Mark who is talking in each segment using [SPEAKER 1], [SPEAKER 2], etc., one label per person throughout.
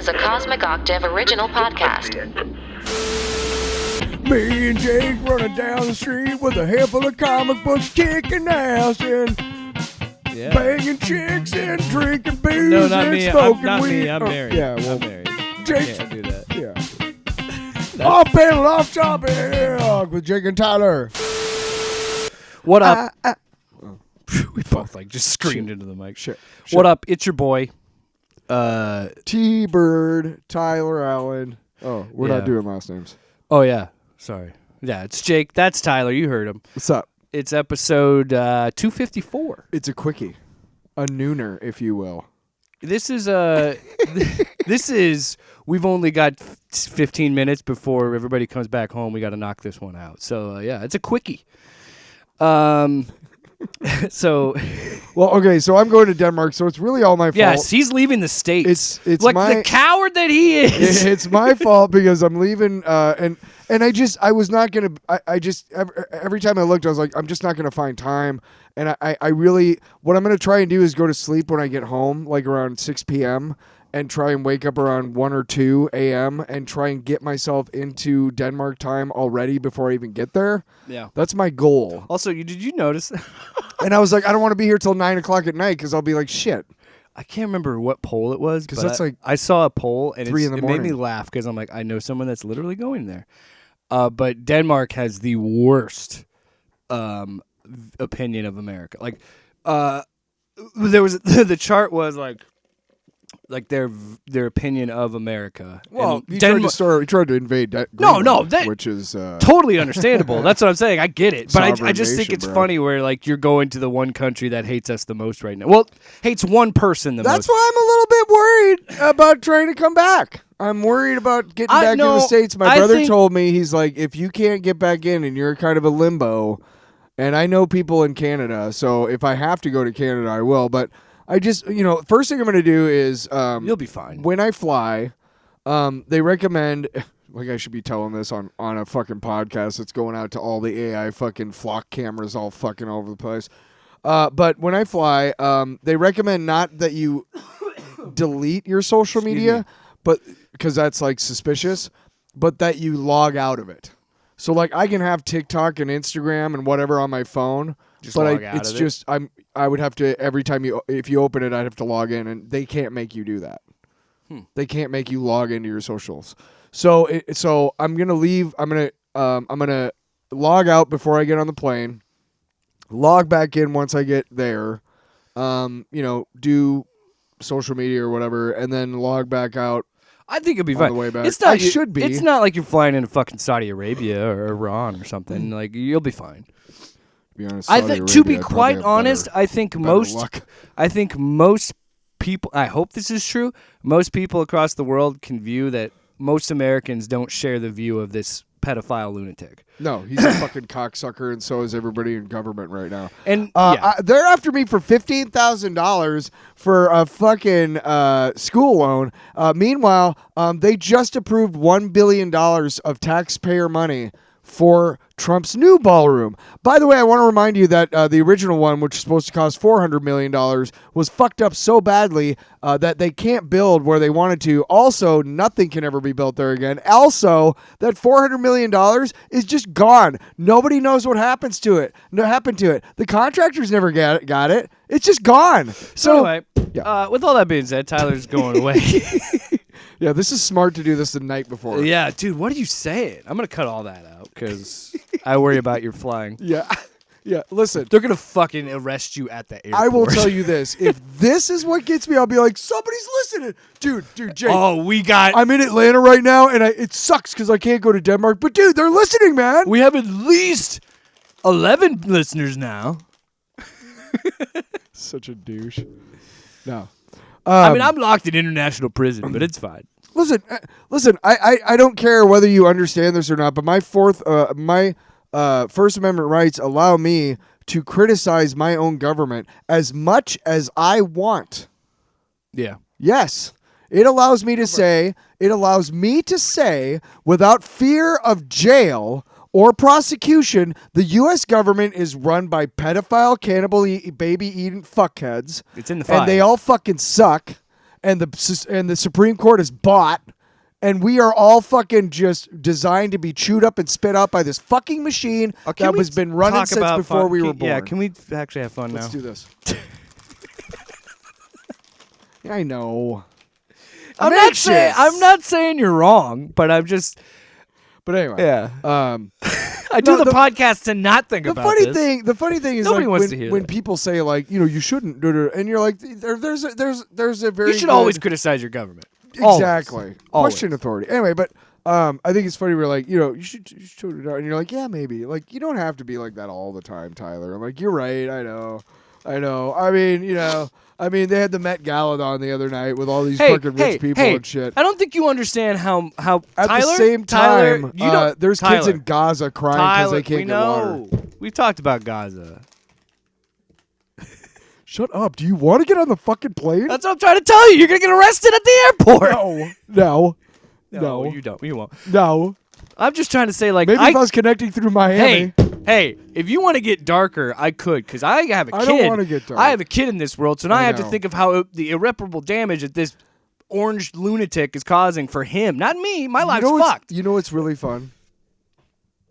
[SPEAKER 1] is a Cosmic Octave original podcast.
[SPEAKER 2] Me and Jake running down the street with a handful of comic books, kicking ass and banging chicks and drinking booze
[SPEAKER 3] No, not
[SPEAKER 2] and
[SPEAKER 3] me.
[SPEAKER 2] smoking
[SPEAKER 3] Not
[SPEAKER 2] weed.
[SPEAKER 3] me. I'm married.
[SPEAKER 2] Yeah, well,
[SPEAKER 3] I'm married.
[SPEAKER 2] Jake.
[SPEAKER 3] Can't do that.
[SPEAKER 2] Yeah. Off panel, off topic with Jake and Tyler.
[SPEAKER 3] What up? We both just screamed into the mic.
[SPEAKER 2] Shit.
[SPEAKER 3] What up? It's your boy.
[SPEAKER 2] T-Bird, Tyler Allen. Oh, we're not
[SPEAKER 3] Yeah.
[SPEAKER 2] doing last names.
[SPEAKER 3] Oh, yeah. Sorry. Yeah, it's Jake. That's Tyler. You heard him.
[SPEAKER 2] What's up?
[SPEAKER 3] It's episode 254.
[SPEAKER 2] It's a quickie. A nooner, if you will.
[SPEAKER 3] This is we've only got 15 minutes before everybody comes back home. We got to knock this one out. So, yeah, it's a quickie. So,
[SPEAKER 2] well, okay, so I'm going to Denmark, so it's really all my fault.
[SPEAKER 3] yes, he's leaving the States.
[SPEAKER 2] It's
[SPEAKER 3] like
[SPEAKER 2] my,
[SPEAKER 3] the coward that he is.
[SPEAKER 2] It's my fault because I'm leaving, and I was not gonna. I just every time I looked, I was like, I'm just not gonna find time. And I really, what I'm gonna try and do is go to sleep when I get home, like around 6 p.m. and try and wake up around 1 or 2 a.m. and try and get myself into Denmark time already before I even get there.
[SPEAKER 3] Yeah,
[SPEAKER 2] that's my goal.
[SPEAKER 3] Also, did you notice?
[SPEAKER 2] And I was like, I don't want to be here till 9 o'clock at night because I'll be like, shit.
[SPEAKER 3] I can't remember what poll it was,
[SPEAKER 2] because that's like
[SPEAKER 3] I saw a poll and
[SPEAKER 2] 3 in the
[SPEAKER 3] it
[SPEAKER 2] morning.
[SPEAKER 3] made me laugh because I'm like, I know someone that's literally going there. But Denmark has the worst opinion of America. Like, there was the chart was like their opinion of America.
[SPEAKER 2] Well, he tried to invade Greenland, which is
[SPEAKER 3] totally understandable. That's what I'm saying. I get it, but I just think
[SPEAKER 2] nation,
[SPEAKER 3] it's
[SPEAKER 2] bro.
[SPEAKER 3] funny where like you're going to the one country that hates us the most right now. Well, hates one person the most.
[SPEAKER 2] That's why I'm a little bit worried about trying to come back. I'm worried about getting back to the States. My brother told me, he's like, if you can't get back in and you're kind of a limbo, and I know people in Canada, so if I have to go to Canada, I will. But I just, first thing I'm going to do is
[SPEAKER 3] you'll be fine.
[SPEAKER 2] When I fly, they recommend, like I should be telling this on a fucking podcast that's going out to all the AI fucking flock cameras all fucking over the place. But when I fly, they recommend not that you delete your social media, but because that's like suspicious, but that you log out of it. So like I can have TikTok and Instagram and whatever on my phone, I would have to every time if you open it, I'd have to log in, and they can't make you do that. They can't make you log into your socials. So I'm gonna leave. I'm gonna log out before I get on the plane. Log back in once I get there. Do social media or whatever, and then log back out.
[SPEAKER 3] I think it'll be fine.
[SPEAKER 2] On the way back.
[SPEAKER 3] It
[SPEAKER 2] should be.
[SPEAKER 3] It's not like you're flying into fucking Saudi Arabia or Iran or something. Like you'll be fine.
[SPEAKER 2] To be honest,
[SPEAKER 3] To be quite honest, I think most people. I hope this is true. Most people across the world can view that most Americans don't share the view of this pedophile lunatic.
[SPEAKER 2] No, he's a fucking cocksucker, and so is everybody in government right now.
[SPEAKER 3] And
[SPEAKER 2] they're after me for $15,000 for a fucking school loan. Meanwhile, they just approved $1 billion of taxpayer money for Trump's new ballroom. By the way, I want to remind you that the original one, which is supposed to cost $400 million, was fucked up so badly that they can't build where they wanted to. Also, nothing can ever be built there again. Also, that $400 million is just gone. Nobody knows what happened to it. The contractors never got it. It's just gone. So
[SPEAKER 3] anyway, with all that being said, Tyler's going away.
[SPEAKER 2] Yeah, this is smart to do this the night before.
[SPEAKER 3] Yeah, dude, what are you saying? I'm going to cut all that out because I worry about your flying.
[SPEAKER 2] Yeah, listen.
[SPEAKER 3] They're going to fucking arrest you at the airport.
[SPEAKER 2] I will tell you this. If this is what gets me, I'll be like, somebody's listening. Dude, Jake. I'm in Atlanta right now, and it sucks because I can't go to Denmark. But, dude, they're listening, man.
[SPEAKER 3] We have at least 11 listeners now.
[SPEAKER 2] Such a douche. No.
[SPEAKER 3] I'm locked in international prison, but it's fine.
[SPEAKER 2] Listen. I don't care whether you understand this or not, but my First Amendment rights allow me to criticize my own government as much as I want.
[SPEAKER 3] Yeah.
[SPEAKER 2] Yes. It allows me to say, without fear of jail or prosecution, the U.S. government is run by pedophile, cannibal, baby-eating fuckheads.
[SPEAKER 3] It's in the file.
[SPEAKER 2] And they all fucking suck. and the Supreme Court is bought, and we are all fucking just designed to be chewed up and spit out by this fucking machine that has been running since before we were born.
[SPEAKER 3] Yeah, can we actually have fun now?
[SPEAKER 2] Let's do this. Yeah, I know.
[SPEAKER 3] I'm not saying you're wrong, but I'm just.
[SPEAKER 2] But anyway,
[SPEAKER 3] yeah. I do the podcast to not think about this.
[SPEAKER 2] The funny thing is,
[SPEAKER 3] Nobody
[SPEAKER 2] like,
[SPEAKER 3] wants to hear
[SPEAKER 2] when
[SPEAKER 3] that.
[SPEAKER 2] people say, like, you shouldn't, and you're like, there's a very
[SPEAKER 3] You should always criticize your government.
[SPEAKER 2] Exactly.
[SPEAKER 3] Always.
[SPEAKER 2] Question authority. Anyway, but I think it's funny. We're like, you should and you're like, yeah, maybe. Like, you don't have to be like that all the time, Tyler. I'm like, you're right. I know. I mean, they had the Met Gala on the other night with all these fucking rich people and shit.
[SPEAKER 3] I don't think you understand how
[SPEAKER 2] At
[SPEAKER 3] Tyler,
[SPEAKER 2] the same time, there's kids
[SPEAKER 3] Tyler,
[SPEAKER 2] in Gaza crying because they can't
[SPEAKER 3] we
[SPEAKER 2] get water.
[SPEAKER 3] We've talked about Gaza.
[SPEAKER 2] Shut up. Do you want to get on the fucking plane?
[SPEAKER 3] That's what I'm trying to tell you. You're going to get arrested at the airport.
[SPEAKER 2] No,
[SPEAKER 3] you don't. You won't.
[SPEAKER 2] no.
[SPEAKER 3] I'm just trying to say, like,
[SPEAKER 2] Maybe if I was connecting through Miami.
[SPEAKER 3] Hey, if you want to get darker, I could, because I have a kid.
[SPEAKER 2] I don't want to get dark.
[SPEAKER 3] I have a kid in this world, so now I have to
[SPEAKER 2] know.
[SPEAKER 3] think of how the irreparable damage that this orange lunatic is causing for him. Not me. My life's fucked.
[SPEAKER 2] You know what's really fun?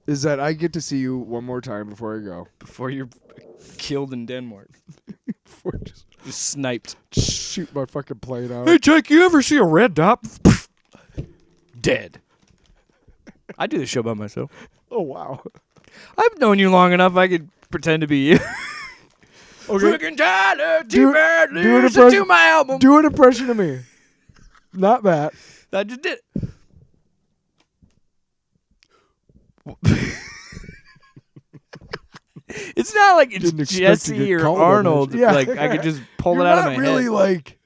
[SPEAKER 2] Is that I get to see you one more time before I go.
[SPEAKER 3] Before you're killed in Denmark.
[SPEAKER 2] Before I just
[SPEAKER 3] Sniped.
[SPEAKER 2] shoot my fucking plane out.
[SPEAKER 3] Hey, Jake, you ever see a red dot? Dead. I do this show by myself.
[SPEAKER 2] Oh, wow.
[SPEAKER 3] I've known you long enough, I could pretend to be you.
[SPEAKER 2] Okay.
[SPEAKER 3] Freaking Tyler,
[SPEAKER 2] Do
[SPEAKER 3] listen to my album.
[SPEAKER 2] Do an impression of me. Not that.
[SPEAKER 3] I just did. It's not like it's
[SPEAKER 2] Didn't expect to
[SPEAKER 3] Jesse
[SPEAKER 2] get
[SPEAKER 3] or
[SPEAKER 2] called on
[SPEAKER 3] Arnold.
[SPEAKER 2] this. Yeah.
[SPEAKER 3] Like I could just pull
[SPEAKER 2] You're
[SPEAKER 3] it out of
[SPEAKER 2] not
[SPEAKER 3] my
[SPEAKER 2] really
[SPEAKER 3] head.
[SPEAKER 2] like,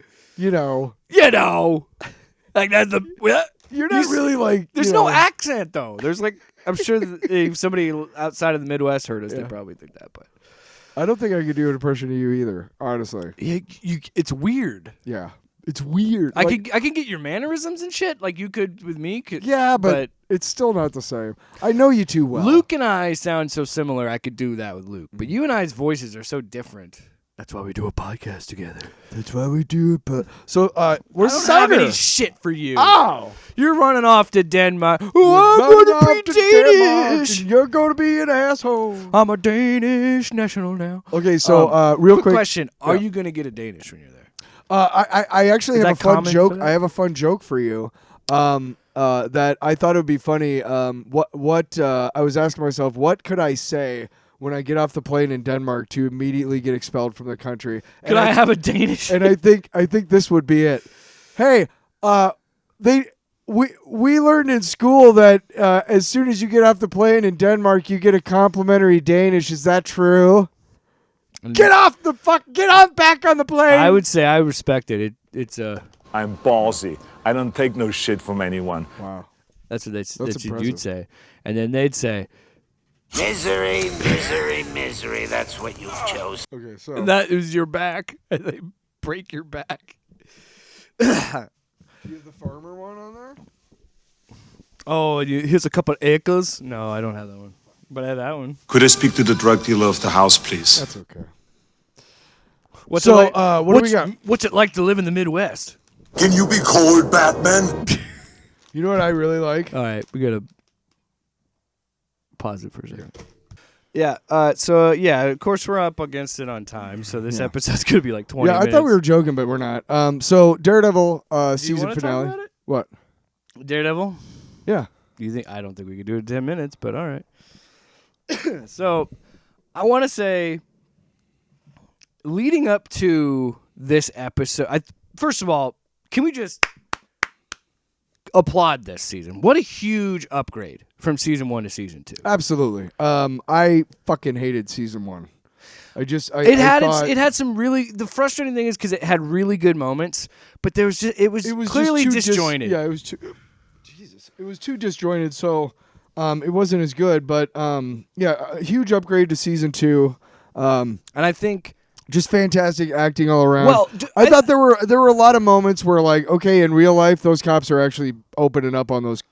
[SPEAKER 3] Like that's the.
[SPEAKER 2] you're not really like.
[SPEAKER 3] There's no accent though. There's like I'm sure that if somebody outside of the Midwest heard us, they probably think that. But
[SPEAKER 2] I don't think I could do an impression of you either. Honestly.
[SPEAKER 3] it's weird.
[SPEAKER 2] Yeah. It's weird.
[SPEAKER 3] I
[SPEAKER 2] Like,
[SPEAKER 3] can get your mannerisms and shit like you could with me.
[SPEAKER 2] Yeah, but it's still not the same. I know you too well.
[SPEAKER 3] Luke and I sound so similar. I could do that with Luke, but you and I's voices are so different. That's why we do a podcast together.
[SPEAKER 2] That's why we do it. But so, where's
[SPEAKER 3] I don't have
[SPEAKER 2] Sounder?
[SPEAKER 3] any shit for you.
[SPEAKER 2] Oh,
[SPEAKER 3] You're running off to Denmark. Oh, I'm
[SPEAKER 2] running
[SPEAKER 3] going
[SPEAKER 2] off
[SPEAKER 3] to be
[SPEAKER 2] to Denmark,
[SPEAKER 3] Danish.
[SPEAKER 2] and you're going to be an asshole.
[SPEAKER 3] I'm a Danish national now.
[SPEAKER 2] Okay, so real quick
[SPEAKER 3] question: are you going to get a Danish when you're there?
[SPEAKER 2] I actually
[SPEAKER 3] Is
[SPEAKER 2] have
[SPEAKER 3] that
[SPEAKER 2] a fun
[SPEAKER 3] common
[SPEAKER 2] joke.
[SPEAKER 3] for that?
[SPEAKER 2] I have a fun joke for you. That I thought it would be funny. What I was asking myself, what could I say when I get off the plane in Denmark to immediately get expelled from the country?
[SPEAKER 3] Could I have a Danish?
[SPEAKER 2] And I think this would be it. Hey, we learned in school that as soon as you get off the plane in Denmark, you get a complimentary Danish. Is that true? Get back on the plane.
[SPEAKER 3] I would say I respect it. It's
[SPEAKER 4] I'm ballsy. I don't take no shit from anyone.
[SPEAKER 2] Wow.
[SPEAKER 3] that's what that's what
[SPEAKER 2] impressive.
[SPEAKER 3] you'd say, and then they'd say
[SPEAKER 5] Misery, misery, misery. That's what you've chosen.
[SPEAKER 2] Okay, so
[SPEAKER 3] that is your back, and they break your back.
[SPEAKER 2] you have the farmer one on there?
[SPEAKER 3] Oh, here's a couple of acres. No, I don't have that one, but I have that one.
[SPEAKER 6] Could I speak to the drug dealer of the house, please?
[SPEAKER 2] That's okay.
[SPEAKER 3] What's
[SPEAKER 2] So,
[SPEAKER 3] it like?
[SPEAKER 2] what do we got?
[SPEAKER 3] What's it like to live in the Midwest?
[SPEAKER 7] Can you be cold, Batman?
[SPEAKER 2] You know what I really like?
[SPEAKER 3] All right, we gotta pause it for a second. Yeah. So of course we're up against it on time. So this episode's gonna be like 20
[SPEAKER 2] Yeah,
[SPEAKER 3] minutes.
[SPEAKER 2] I thought we were joking, but we're not. So Daredevil season
[SPEAKER 3] wanna talk
[SPEAKER 2] finale.
[SPEAKER 3] about it?
[SPEAKER 2] What?
[SPEAKER 3] Daredevil.
[SPEAKER 2] Yeah.
[SPEAKER 3] You think I don't think we could do it in 10 minutes, but all right. So I want to say, leading up to this episode, first of all, can we just applaud this season? What a huge upgrade from season 1 to season 2.
[SPEAKER 2] Absolutely. I fucking hated season 1.
[SPEAKER 3] It had some really. The frustrating thing is because it had really good moments, but it was clearly
[SPEAKER 2] just too
[SPEAKER 3] disjointed.
[SPEAKER 2] it was too. Jesus, it was too disjointed. So, it wasn't as good. But a huge upgrade to season 2.
[SPEAKER 3] And I think
[SPEAKER 2] just fantastic acting all around.
[SPEAKER 3] Well,
[SPEAKER 2] I thought there were a lot of moments where, like, okay, in real life, those cops are actually opening up on those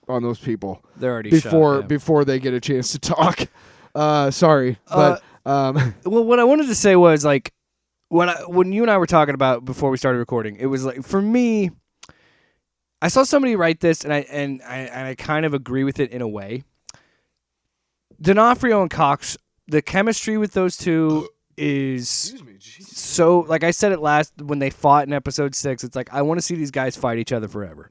[SPEAKER 2] people
[SPEAKER 3] they're already
[SPEAKER 2] before
[SPEAKER 3] shot, yeah.
[SPEAKER 2] before they get a chance to talk. Sorry, but
[SPEAKER 3] Well, what I wanted to say was, like, when you and I were talking about before we started recording, it was like for me, I saw somebody write this, and I kind of agree with it in a way. D'Onofrio and Cox, the chemistry with those two is so. Like I said it last when they fought in episode 6. It's like I want to see these guys fight each other forever.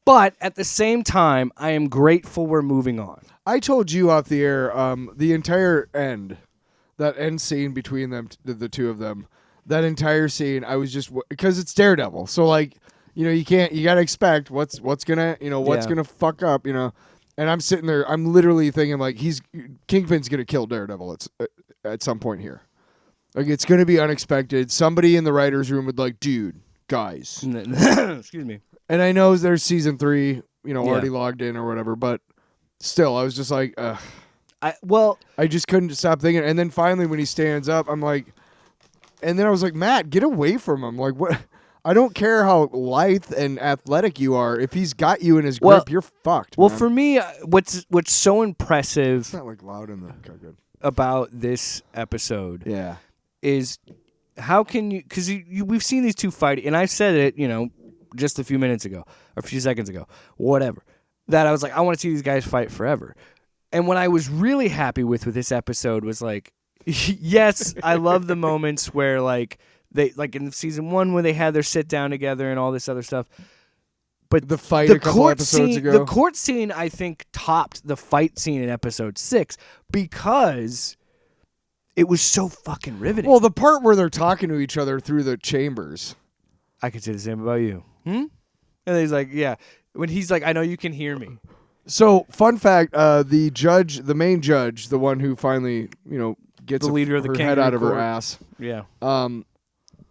[SPEAKER 3] But at the same time, I am grateful we're moving on.
[SPEAKER 2] I told you off the air, the entire that end scene between them, the two of them, that entire scene, I was just because it's Daredevil, so like, you gotta expect what's gonna gonna fuck up, and I'm sitting there, I'm literally thinking like Kingpin's gonna kill Daredevil at some point here, like it's gonna be unexpected. Somebody in the writers' room would like, dude, guys,
[SPEAKER 3] excuse me.
[SPEAKER 2] And I know there's season 3, already logged in or whatever, but still, I was just like, I just couldn't stop thinking. And then finally, when he stands up, I'm like, and then I was like, Matt, get away from him. Like, what? I don't care how lithe and athletic you are. If he's got you in his grip, you're fucked.
[SPEAKER 3] Well,
[SPEAKER 2] man.
[SPEAKER 3] for me, what's so impressive
[SPEAKER 2] It's not like loud in the good.
[SPEAKER 3] about this episode,
[SPEAKER 2] Yeah,
[SPEAKER 3] is how can you? Because we've seen these two fight, and I said it, just a few minutes ago, or a few seconds ago, whatever. That I was like, I want to see these guys fight forever. And what I was really happy with this episode was like, yes, I love the moments where like they like in season 1 when they had their sit down together and all this other stuff. But
[SPEAKER 2] the fight a couple episodes ago,
[SPEAKER 3] the court scene, I think topped the fight scene in episode 6 because it was so fucking riveting.
[SPEAKER 2] well, the part where they're talking to each other through the chambers.
[SPEAKER 3] I could say the same about you. And he's like, yeah. When he's like, I know you can hear me.
[SPEAKER 2] So, fun fact: the main judge, the one who finally, gets
[SPEAKER 3] The leader of the
[SPEAKER 2] her head
[SPEAKER 3] kangaroo
[SPEAKER 2] out of her
[SPEAKER 3] court.
[SPEAKER 2] ass.
[SPEAKER 3] Yeah.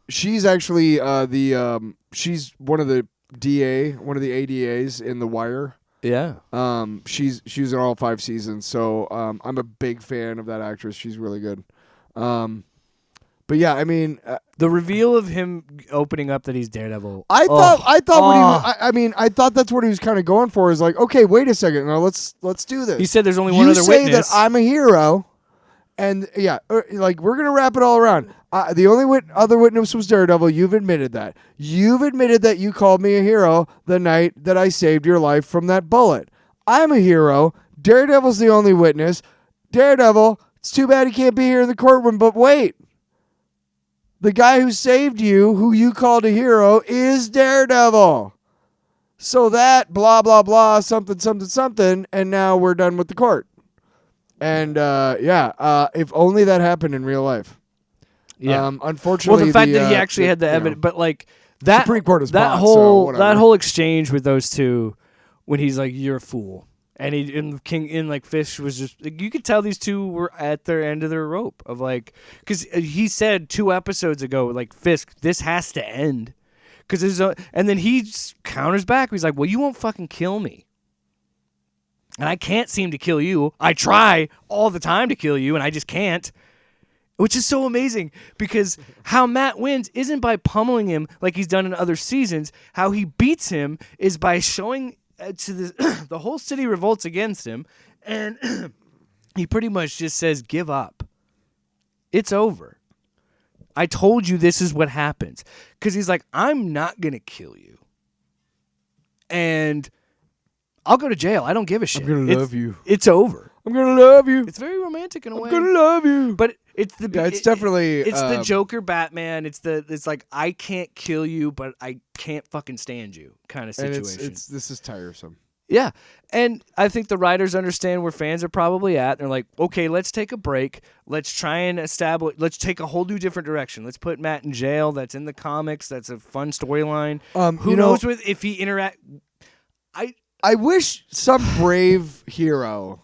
[SPEAKER 2] She's actually she's one of the one of the ADAs in The Wire.
[SPEAKER 3] Yeah.
[SPEAKER 2] She was in all 5 seasons, so I'm a big fan of that actress. She's really good. But yeah, I mean,
[SPEAKER 3] The reveal of him opening up that he's Daredevil.
[SPEAKER 2] I thought I thought that's what he was kind of going for. Is like, okay, wait a second, now let's do this.
[SPEAKER 3] He said there's only one other
[SPEAKER 2] say
[SPEAKER 3] witness.
[SPEAKER 2] that I'm a hero, and yeah, like we're gonna wrap it all around. The only other witness was Daredevil. You've admitted that. You've admitted that you called me a hero the night that I saved your life from that bullet. I'm a hero. Daredevil's the only witness. Daredevil. It's too bad he can't be here in the courtroom. But wait. The guy who saved you, who you called a hero, is Daredevil. So that blah, blah, blah, something, something, something, and now we're done with the court. And, if only that happened in real life.
[SPEAKER 3] Yeah.
[SPEAKER 2] Unfortunately,
[SPEAKER 3] well, the fact that he actually had the evidence, but like that
[SPEAKER 2] Supreme Court is
[SPEAKER 3] that
[SPEAKER 2] bought, so
[SPEAKER 3] whole
[SPEAKER 2] whatever.
[SPEAKER 3] that whole exchange with those two, when he's like, "You're a fool," and Fish was just like, you could tell these two were at their end of their rope of like, because he said 2 episodes ago, like, Fisk, this has to end, and then he counters back. He's like, "Well, you won't fucking kill me, and I can't seem to kill you. I try all the time to kill you, and I just can't." Which is so amazing because how Matt wins isn't by pummeling him like he's done in other seasons. How he beats him is by showing to the whole city revolts against him, and he pretty much just says, "Give up. It's over. I told you this is what happens." Because he's like, "I'm not going to kill you. And I'll go to jail. I don't give a shit.
[SPEAKER 2] I'm going to love you.
[SPEAKER 3] It's over.
[SPEAKER 2] I'm going to love you.
[SPEAKER 3] It's very romantic in a way.
[SPEAKER 2] I'm going to love you."
[SPEAKER 3] But it's
[SPEAKER 2] definitely
[SPEAKER 3] it's the Joker Batman. It's like, I can't kill you, but I can't fucking stand you kind of situation.
[SPEAKER 2] And this is tiresome.
[SPEAKER 3] Yeah, and I think the writers understand where fans are probably at. They're like, okay, let's take a break. Let's try and let's take a whole new different direction. Let's put Matt in jail. That's in the comics. That's a fun storyline. Who knows if he interact?
[SPEAKER 2] I wish some brave hero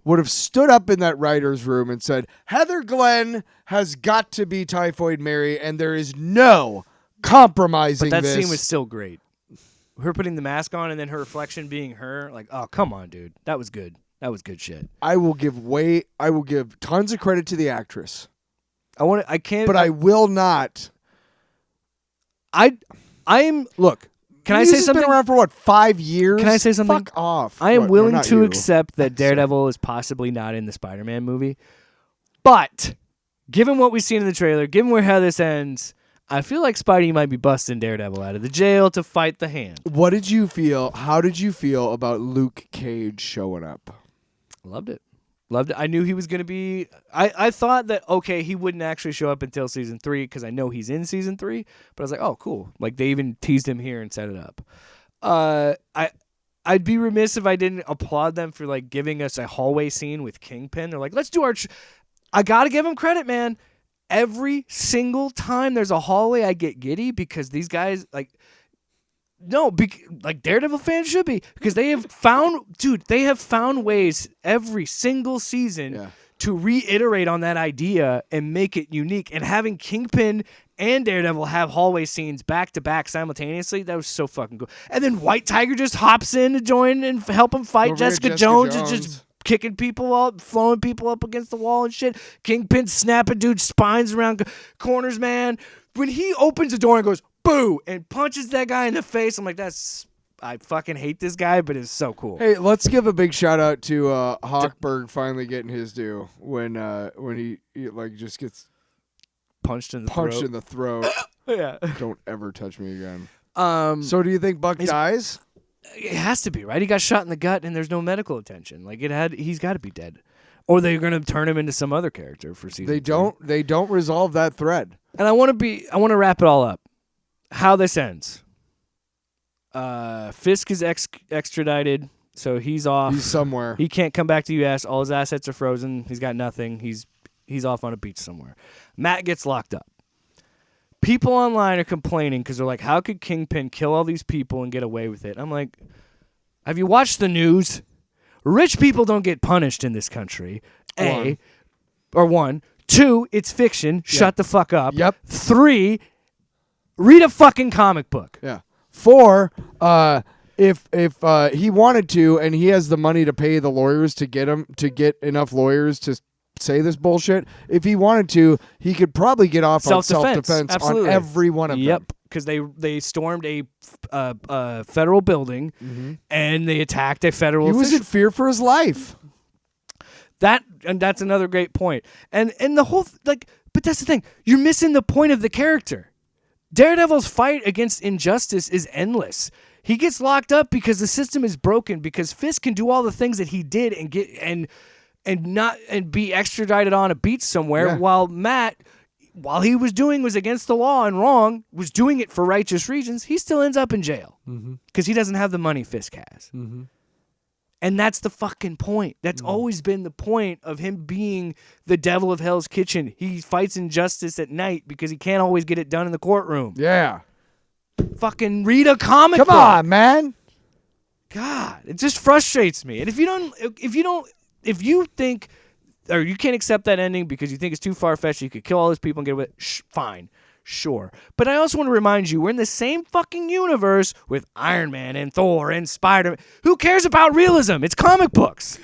[SPEAKER 2] would have stood up in that writer's room and said, Heather Glenn has got to be Typhoid Mary, and there is no compromising
[SPEAKER 3] But that
[SPEAKER 2] this.
[SPEAKER 3] scene was still great. Her putting the mask on and then her reflection being her. Like, oh, come on, dude. That was good. That was good shit.
[SPEAKER 2] I will give tons of credit to the actress.
[SPEAKER 3] I can't.
[SPEAKER 2] But I will not.
[SPEAKER 3] Look. Can I say something?
[SPEAKER 2] Been around for what, 5 years?
[SPEAKER 3] Can I say something?
[SPEAKER 2] Fuck off.
[SPEAKER 3] I am willing
[SPEAKER 2] not
[SPEAKER 3] to
[SPEAKER 2] you.
[SPEAKER 3] accept that Daredevil is possibly not in the Spider-Man movie, but given what we've seen in the trailer, given how this ends, I feel like Spidey might be busting Daredevil out of the jail to fight the Hand.
[SPEAKER 2] What did you feel? How did you feel about Luke Cage showing up?
[SPEAKER 3] Loved it. I knew he was going to be... I thought that, okay, he wouldn't actually show up until season 3 because I know he's in season 3. But I was like, oh, cool. Like, they even teased him here and set it up. I'd be remiss if I didn't applaud them for, like, giving us a hallway scene with Kingpin. They're like, let's do our... I got to give him credit, man. Every single time there's a hallway, I get giddy because these guys, like... No, like Daredevil fans should be, because they have found ways every single season to reiterate on that idea and make it unique. And having Kingpin and Daredevil have hallway scenes back to back simultaneously, that was so fucking cool. And then White Tiger just hops in to join and help him fight Jessica Jones and just kicking people up, throwing people up against the wall and shit. Kingpin snapping dude's spines around corners, man. When he opens the door and goes, boo, and punches that guy in the face, I'm like, I fucking hate this guy, but it's so cool.
[SPEAKER 2] Hey, let's give a big shout out to Hawkberg finally getting his due when he like just gets
[SPEAKER 3] punched in the throat. Yeah.
[SPEAKER 2] Don't ever touch me again. So do you think Buck dies?
[SPEAKER 3] It has to be, right? He got shot in the gut and there's no medical attention. Like he's got to be dead. Or they're going to turn him into some other character for season 2.
[SPEAKER 2] They don't resolve that thread.
[SPEAKER 3] And I want to wrap it all up. How this ends. Fisk is extradited, so he's off.
[SPEAKER 2] He's somewhere.
[SPEAKER 3] He can't come back to the U.S. All his assets are frozen. He's got nothing. He's off on a beach somewhere. Matt gets locked up. People online are complaining because they're like, how could Kingpin kill all these people and get away with it? I'm like, have you watched the news? Rich people don't get punished in this country. One. 2, it's fiction. Shut the fuck up.
[SPEAKER 2] Yep.
[SPEAKER 3] 3, read a fucking comic book.
[SPEAKER 2] Yeah. 4, if he wanted to and he has the money to pay the lawyers to get enough lawyers to say this bullshit, if he wanted to, he could probably get off on self-defense on every one of them.
[SPEAKER 3] Yep, because they stormed a federal building and they attacked a federal
[SPEAKER 2] official. He was in fear for his life.
[SPEAKER 3] That's another great point. And the whole but that's the thing. You're missing the point of the character. Daredevil's fight against injustice is endless. He gets locked up because the system is broken, because Fisk can do all the things that he did and get and be extradited on a beach somewhere, while Matt, while he was against the law and wrong, was doing it for righteous reasons, he still ends up in jail because he doesn't have the money Fisk has. And that's the fucking point. That's always been the point of him being the devil of Hell's Kitchen. He fights injustice at night because he can't always get it done in the courtroom.
[SPEAKER 2] Yeah.
[SPEAKER 3] Fucking read a comic book.
[SPEAKER 2] Come on, man.
[SPEAKER 3] God, it just frustrates me. And if you think, or you can't accept that ending because you think it's too far-fetched, you could kill all those people and get away, fine. Sure. But I also want to remind you, we're in the same fucking universe with Iron Man and Thor and Spider-Man. Who cares about realism? It's comic books.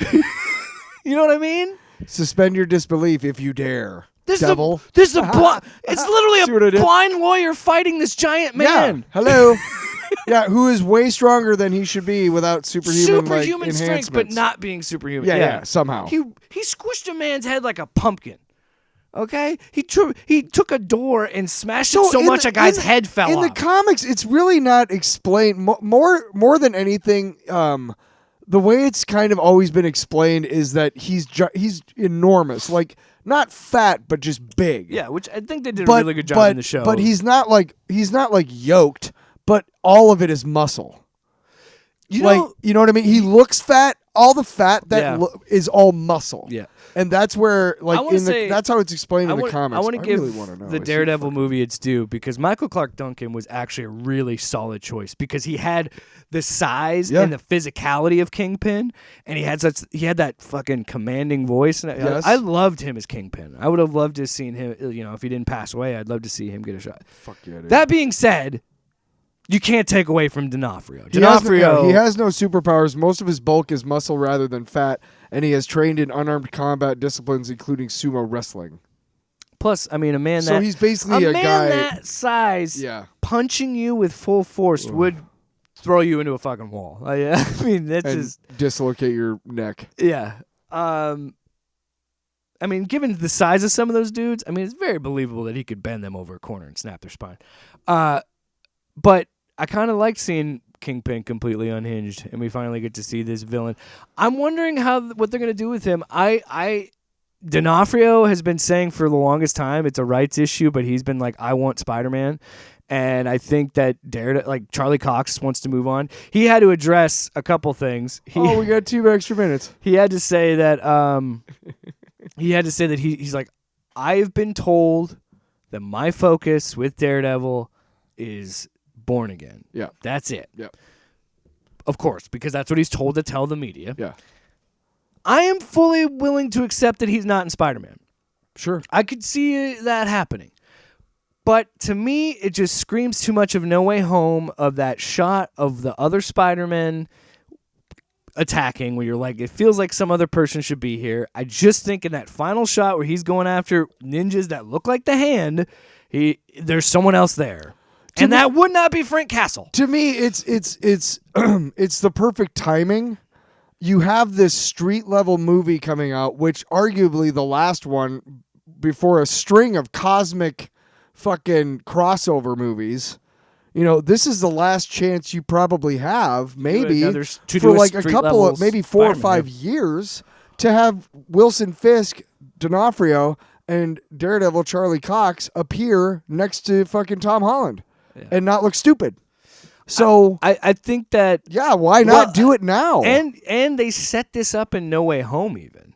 [SPEAKER 3] You know what I mean?
[SPEAKER 2] Suspend your disbelief if you dare.
[SPEAKER 3] This
[SPEAKER 2] devil.
[SPEAKER 3] It's literally a blind lawyer fighting this giant man.
[SPEAKER 2] Yeah. Hello. Yeah, who is way stronger than he should be without superhuman
[SPEAKER 3] strength, but not being superhuman.
[SPEAKER 2] Yeah, somehow.
[SPEAKER 3] He squished a man's head like a pumpkin. Okay, he took a door and smashed it so much a guy's head fell off.
[SPEAKER 2] In the comics, it's really not explained. More than anything, the way it's kind of always been explained is that he's enormous, like not fat but just big.
[SPEAKER 3] Yeah, which I think they did a really good job in the show.
[SPEAKER 2] But he's not like yoked, but all of it is muscle. You know what I mean? He looks fat. All the fat is all muscle.
[SPEAKER 3] Yeah.
[SPEAKER 2] And that's where, that's how it's explained in the comics.
[SPEAKER 3] I want to give
[SPEAKER 2] know.
[SPEAKER 3] the Daredevil movie its due, because Michael Clark Duncan was actually a really solid choice, because he had the size and the physicality of Kingpin, and he had that fucking commanding voice. And I loved him as Kingpin. I would have loved to have seen him. If he didn't pass away, I'd love to see him get a shot.
[SPEAKER 2] Fuck yeah, dude.
[SPEAKER 3] That being said, you can't take away from D'Onofrio.
[SPEAKER 2] He has no superpowers. Most of his bulk is muscle rather than fat, and he has trained in unarmed combat disciplines, including sumo wrestling.
[SPEAKER 3] Plus, I mean,
[SPEAKER 2] so he's basically a
[SPEAKER 3] man
[SPEAKER 2] guy
[SPEAKER 3] that size. Punching you with full force would throw you into a fucking wall. I mean, that's just
[SPEAKER 2] dislocate your neck.
[SPEAKER 3] Yeah. I I mean, given the size of some of those dudes, I mean, it's very believable that he could bend them over a corner and snap their spine. But I kind of like seeing Kingpin completely unhinged, and we finally get to see this villain. I'm wondering what they're gonna do with him. D'Onofrio has been saying for the longest time it's a rights issue, but he's been like, I want Spider-Man. And I think that Charlie Cox wants to move on. He had to address a couple things.
[SPEAKER 2] We got 2 extra minutes.
[SPEAKER 3] He had to say that he's like, I've been told that my focus with Daredevil is Born Again.
[SPEAKER 2] Yeah.
[SPEAKER 3] That's it.
[SPEAKER 2] Yeah.
[SPEAKER 3] Of course, because that's what he's told to tell the media.
[SPEAKER 2] Yeah.
[SPEAKER 3] I am fully willing to accept that he's not in Spider-Man.
[SPEAKER 2] Sure.
[SPEAKER 3] I could see that happening. But to me, it just screams too much of No Way Home, of that shot of the other Spider-Man attacking, where you're like, it feels like some other person should be here. I just think in that final shot where he's going after ninjas that look like the Hand, there's someone else there. And that would not be Frank Castle.
[SPEAKER 2] To me, it's it's the perfect timing. You have this street level movie coming out, which arguably the last one before a string of cosmic fucking crossover movies. This is the last chance you probably have, maybe, for like a couple of, maybe 4 or 5 years, to have Wilson Fisk, D'Onofrio, and Daredevil Charlie Cox appear next to fucking Tom Holland and not look stupid. So
[SPEAKER 3] I think that
[SPEAKER 2] why not do it now?
[SPEAKER 3] And they set this up in No Way Home, even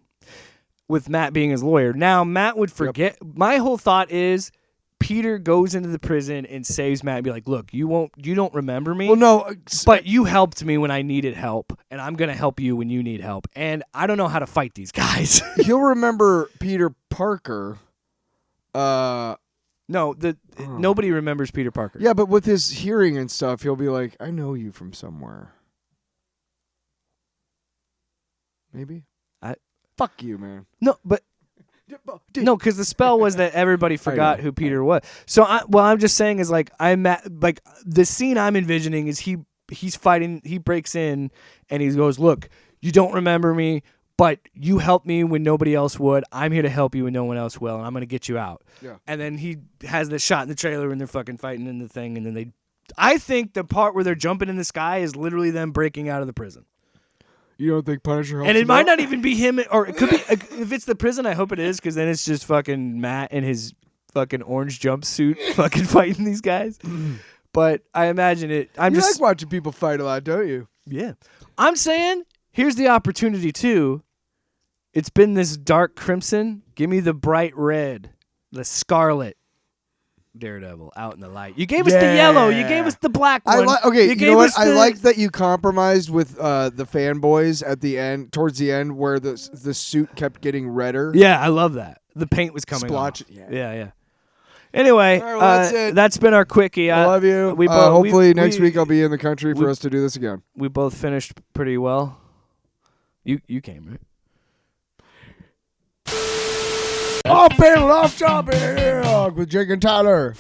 [SPEAKER 3] with Matt being his lawyer. Now Matt would forget. Yep. My whole thought is Peter goes into the prison and saves Matt and be like, look, you don't remember me.
[SPEAKER 2] Well, no,
[SPEAKER 3] but you helped me when I needed help, and I'm gonna help you when you need help. And I don't know how to fight these guys.
[SPEAKER 2] He'll remember Peter Parker.
[SPEAKER 3] Nobody remembers Peter Parker.
[SPEAKER 2] Yeah, but with his hearing and stuff, he'll be like, I know you from somewhere. Maybe. Fuck you, man.
[SPEAKER 3] No, but no, because the spell was that everybody forgot who Peter was. So I'm just saying is like the scene I'm envisioning is he's fighting. He breaks in and he goes, look, you don't remember me, but you helped me when nobody else would. I'm here to help you when no one else will, and I'm going to get you out. Yeah. And then he has this shot in the trailer and they're fucking fighting in the thing, and then I think the part where they're jumping in the sky is literally them breaking out of the prison.
[SPEAKER 2] You don't think Punisher helps?
[SPEAKER 3] And it might not even be him, or it could be, if it's the prison, I hope it is, because then it's just fucking Matt in his fucking orange jumpsuit fucking fighting these guys. But I imagine it. You
[SPEAKER 2] like watching people fight a lot, don't you?
[SPEAKER 3] Yeah. I'm saying, here's the opportunity too. It's been this dark crimson. Give me the bright red, the scarlet Daredevil out in the light. You gave us the yellow. You gave us the black one.
[SPEAKER 2] You know what? I like that you compromised with the fanboys at the end, towards the end, where the suit kept getting redder.
[SPEAKER 3] Yeah, I love that. The paint was coming off. Yeah. Anyway,
[SPEAKER 2] right, well,
[SPEAKER 3] that's been our quickie.
[SPEAKER 2] I love you. Hopefully next week I'll be in the country for us to do this again.
[SPEAKER 3] We both finished pretty well. You came, right?
[SPEAKER 2] Off panel, off topic with Jake and Tyler.